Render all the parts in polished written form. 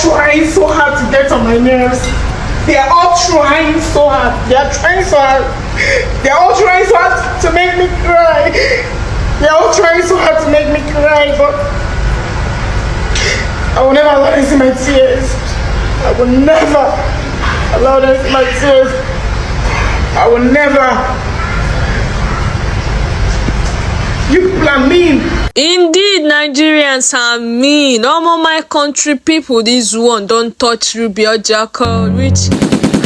trying so hard to get on my nerves. They are all trying so hard. They are trying so hard. They are all trying so hard to make me cry. They are all trying so hard to make me cry, but I will never allow them to see my tears. I will never allow them to see my tears. I will never. You people are mean. Indeed, Nigerians are mean. All my country people, this one don't touch Orjiakor, reach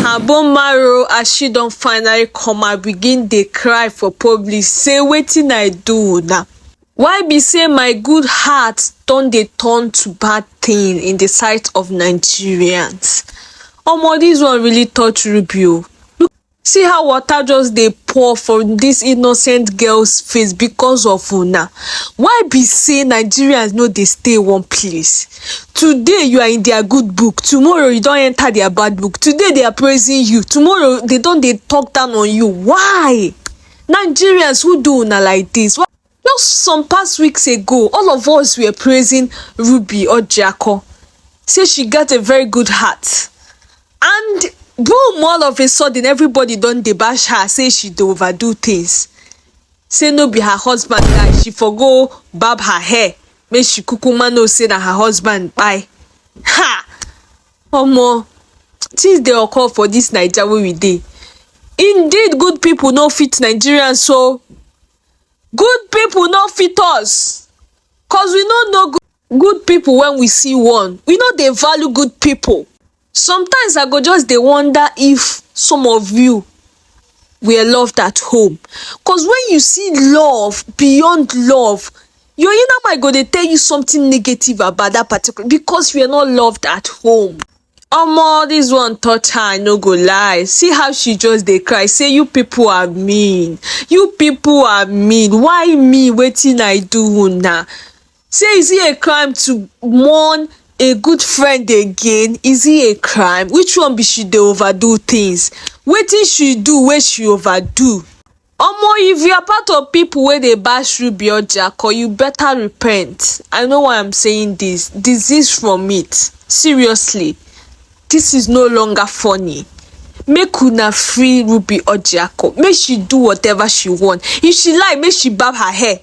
her bone marrow as she don't finally come and begin they cry for public. Say wetin I do now. Why be say my good heart don't they turn to bad thing in the sight of Nigerians? This one really touch Rubio. See how water just they pour for this innocent girl's face because of una. Why be say Nigerians know they stay one place? Today you are in their good book, tomorrow you don't enter their bad book. Today they are praising you, tomorrow they talk down on you. Why? Nigerians who do una like this? Why? Just some past weeks ago, all of us were praising Orjiakor. Say she got a very good heart. And boom, all of a sudden everybody don't debash her, say she do overdo things. Say no be her husband die, she forgo barb her hair. Make she kukuma no say that her husband bye. Ha! Things they occur for this naija wey we dey. Indeed, good people no fit Nigerians, so good people no fit us. Cause we no know good people when we see one. We know they value good people. Sometimes I go just dey wonder if some of you were loved at home. Cause when you see love beyond love, your inner mind go dey tell you something negative about that particular, because you are not loved at home. This one touch her, I no go lie. See how she just dey cry. Say you people are mean. You people are mean. Why me? Wetin I do now? Say is it a crime to mourn a good friend again? Is it a crime? Which one be she dey overdo things? Wetin she do wey she overdo? If you are part of people where they bash Orjiakor, you better repent. I know why I'm saying this. Disease from it. Seriously, this is no longer funny. Make una free Orjiakor. Make she do whatever she want. If she like, make she barb her hair.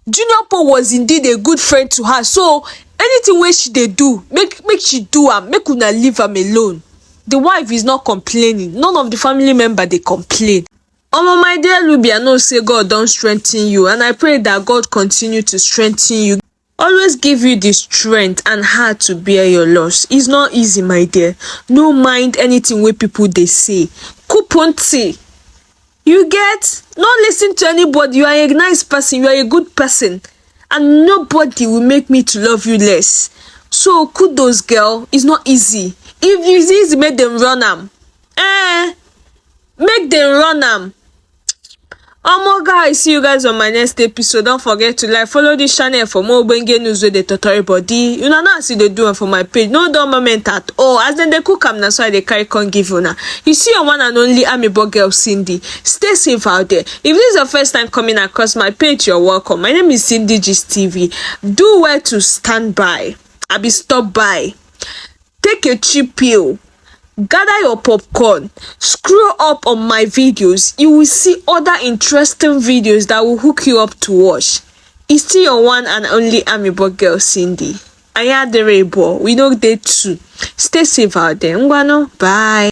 Junior Paın was indeed a good friend to her, so anything where she they do, make she do am. Make una leave am alone. The wife is not complaining. None of the family member they complain. My dear Ruby, I know say God don't strengthen you, and I pray that God continue to strengthen you. Always give you the strength and heart to bear your loss. It's not easy, my dear. No mind anything where people they say. Kuponti. You get? Not listen to anybody. You are a nice person. You are a good person. And nobody will make me to love you less. So kudos, girl. It's not easy. If it's easy, make them run am. Make them run am. Guys, see you guys on my next episode. Don't forget to like, follow this channel for more Bengue news with the tutorial body. You know now see they do it for my page. No dumb moment at all. As then they cook am, that's why they carry con give you now. You see your one and only amiable girl Cindy. Stay safe out there. If this is your first time coming across my page, you're welcome. My name is Cindy Gist TV. Do well to stand by. I be stop by. Take a cheap pill. Gather your popcorn, scroll up on my videos. You will see other interesting videos that will hook you up to watch. It's still your one and only amiable girl Cindy. I am the rainbow. We know day 2. Stay safe out there. Bye.